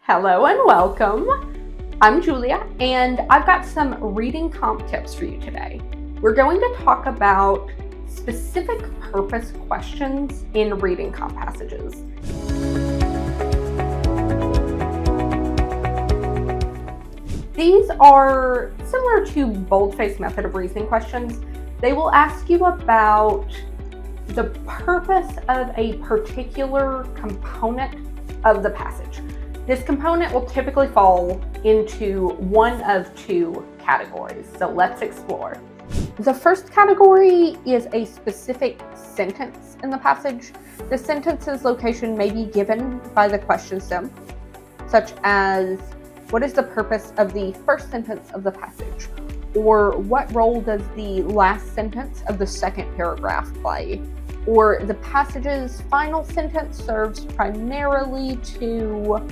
Hello and welcome. I'm Julia, and I've got some reading comp tips for you today. We're going to talk about specific purpose questions in reading comp passages. These are similar to boldface method of reasoning questions. They will ask you about the purpose of a particular component of the passage. This component will typically fall into one of two categories, so let's explore. The first category is a specific sentence in the passage. The sentence's location may be given by the question stem, such as, what is the purpose of the first sentence of the passage? Or what role does the last sentence of the second paragraph play? Or the passage's final sentence serves primarily to...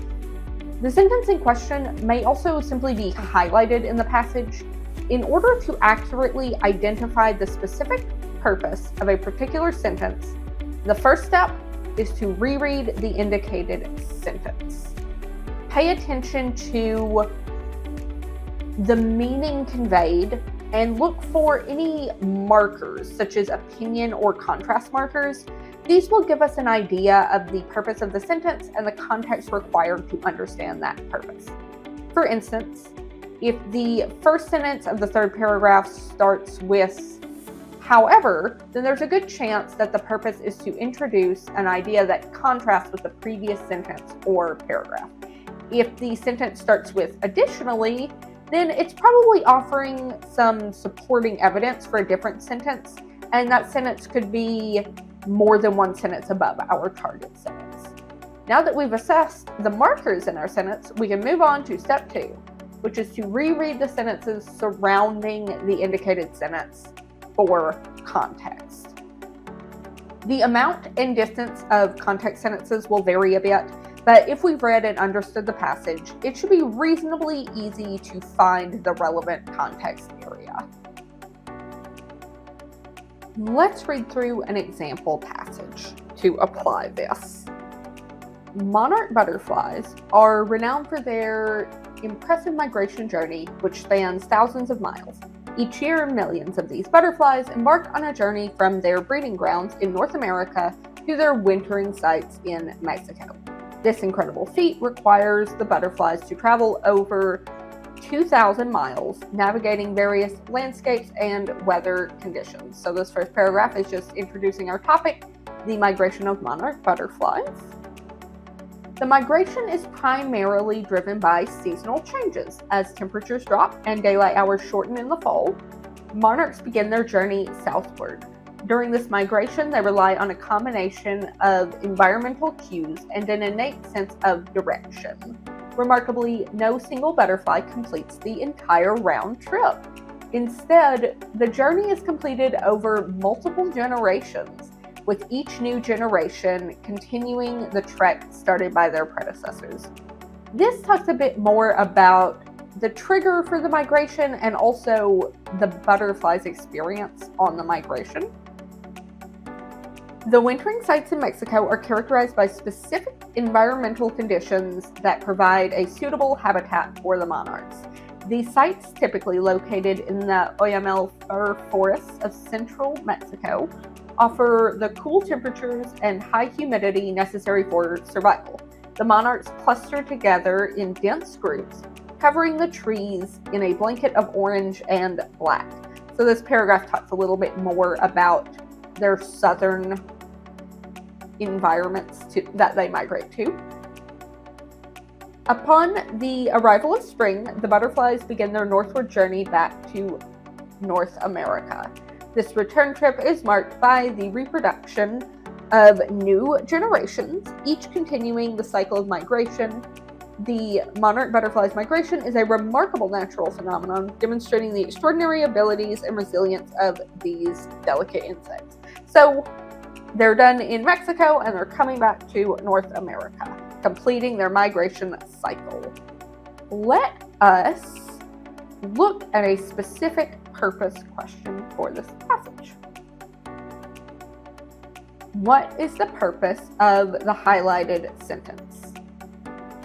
The sentence in question may also simply be highlighted in the passage. In order to accurately identify the specific purpose of a particular sentence, the first step is to reread the indicated sentence. Pay attention to the meaning conveyed and look for any markers, such as opinion or contrast markers. These will give us an idea of the purpose of the sentence and the context required to understand that purpose. For instance, if the first sentence of the third paragraph starts with however, then there's a good chance that the purpose is to introduce an idea that contrasts with the previous sentence or paragraph. If the sentence starts with additionally, then it's probably offering some supporting evidence for a different sentence, and that sentence could be more than one sentence above our target sentence. Now that we've assessed the markers in our sentence, we can move on to step 2, which is to reread the sentences surrounding the indicated sentence for context. The amount and distance of context sentences will vary a bit, but if we've read and understood the passage, it should be reasonably easy to find the relevant context area. Let's read through an example passage to apply this. Monarch butterflies are renowned for their impressive migration journey, which spans thousands of miles. Each year, millions of these butterflies embark on a journey from their breeding grounds in North America to their wintering sites in Mexico. This incredible feat requires the butterflies to travel over 2,000 miles, navigating various landscapes and weather conditions. So this first paragraph is just introducing our topic, the migration of monarch butterflies. The migration is primarily driven by seasonal changes. As temperatures drop and daylight hours shorten in the fall, monarchs begin their journey southward. During this migration, they rely on a combination of environmental cues and an innate sense of direction. Remarkably, no single butterfly completes the entire round trip. Instead, the journey is completed over multiple generations, with each new generation continuing the trek started by their predecessors. This talks a bit more about the trigger for the migration and also the butterfly's experience on the migration. The wintering sites in Mexico are characterized by specific environmental conditions that provide a suitable habitat for the monarchs. These sites, typically located in the Oyamel fir forests of central Mexico, offer the cool temperatures and high humidity necessary for survival. The monarchs cluster together in dense groups, covering the trees in a blanket of orange and black. So this paragraph talks a little bit more about their southern environments that they migrate to. Upon the arrival of spring, the butterflies begin their northward journey back to North America. This return trip is marked by the reproduction of new generations, each continuing the cycle of migration. The monarch butterfly's migration is a remarkable natural phenomenon, demonstrating the extraordinary abilities and resilience of these delicate insects. So they're done in Mexico and they're coming back to North America, completing their migration cycle. Let us look at a specific purpose question for this passage. What is the purpose of the highlighted sentence?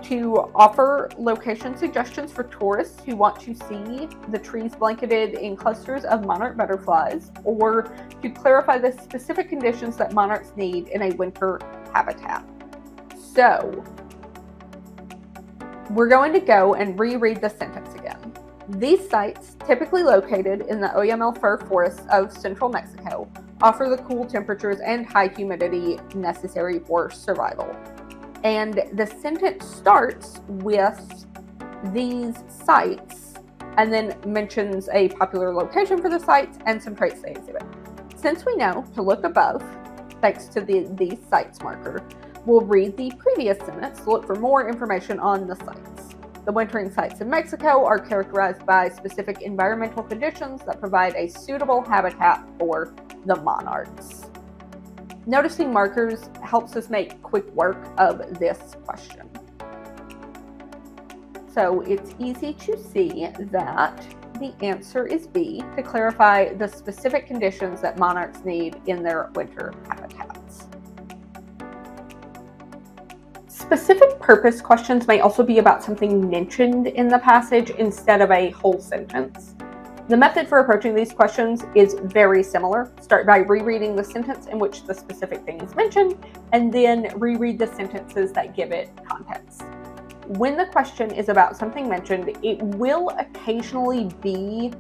to offer location suggestions for tourists who want to see the trees blanketed in clusters of monarch butterflies, or to clarify the specific conditions that monarchs need in a winter habitat. So, we're going to go and reread the sentence again. These sites, typically located in the Oyamel fir forests of central Mexico, offer the cool temperatures and high humidity necessary for survival. And the sentence starts with these sites and then mentions a popular location for the sites and some traits they exhibit. Since we know to look above, thanks to the sites marker, we'll read the previous sentence to look for more information on the sites. The wintering sites in Mexico are characterized by specific environmental conditions that provide a suitable habitat for the monarchs. Noticing markers helps us make quick work of this question. So it's easy to see that the answer is B, to clarify the specific conditions that monarchs need in their winter habitats. Specific purpose questions may also be about something mentioned in the passage instead of a whole sentence. The method for approaching these questions is very similar. Start by rereading the sentence in which the specific thing is mentioned, and then reread the sentences that give it context. When the question is about something mentioned, it will occasionally be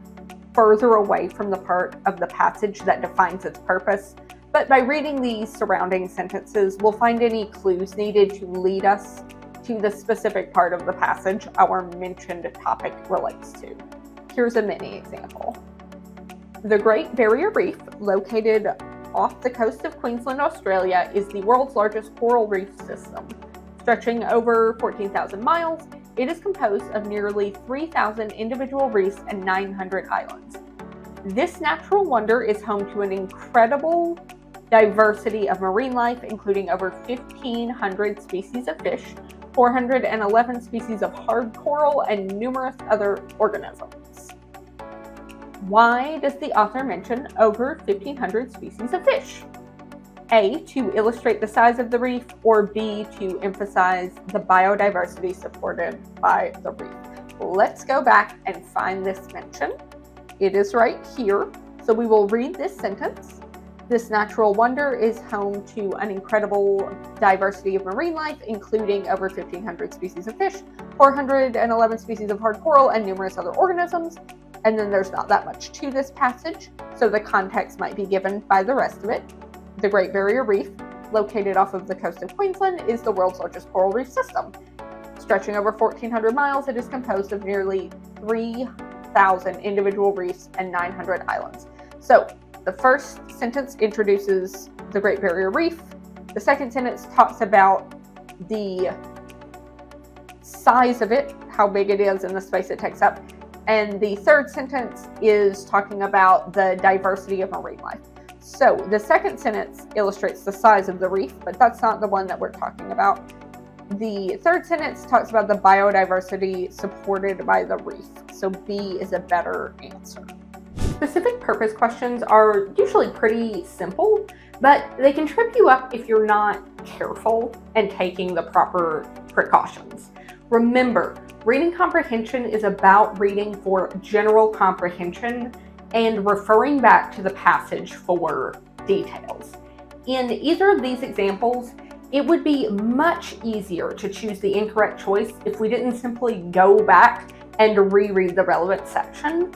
further away from the part of the passage that defines its purpose, but by reading the surrounding sentences, we'll find any clues needed to lead us to the specific part of the passage our mentioned topic relates to. Here's a mini example. The Great Barrier Reef, located off the coast of Queensland, Australia, is the world's largest coral reef system. Stretching over 14,000 miles, it is composed of nearly 3,000 individual reefs and 900 islands. This natural wonder is home to an incredible diversity of marine life, including over 1,500 species of fish, 411 species of hard coral, and numerous other organisms. Why does the author mention over 1,500 species of fish? A, to illustrate the size of the reef, or B, to emphasize the biodiversity supported by the reef? Let's go back and find this mention. It is right here. So we will read this sentence. This natural wonder is home to an incredible diversity of marine life, including over 1,500 species of fish, 411 species of hard coral, and numerous other organisms. And then there's not that much to this passage, so the context might be given by the rest of it. The Great Barrier Reef, located off of the coast of Queensland, is the world's largest coral reef system. Stretching over 1,400 miles, it is composed of nearly 3,000 individual reefs and 900 islands. So the first sentence introduces the Great Barrier Reef. The second sentence talks about the size of it, how big it is and the space it takes up. And the third sentence is talking about the diversity of marine life. So the second sentence illustrates the size of the reef, but that's not the one that we're talking about. The third sentence talks about the biodiversity supported by the reef. So B is a better answer. Specific purpose questions are usually pretty simple, but they can trip you up if you're not careful and taking the proper precautions. Remember, reading comprehension is about reading for general comprehension and referring back to the passage for details. In either of these examples, it would be much easier to choose the incorrect choice if we didn't simply go back and reread the relevant section.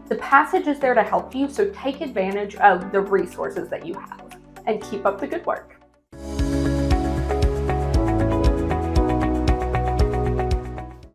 The passage is there to help you, so take advantage of the resources that you have and keep up the good work.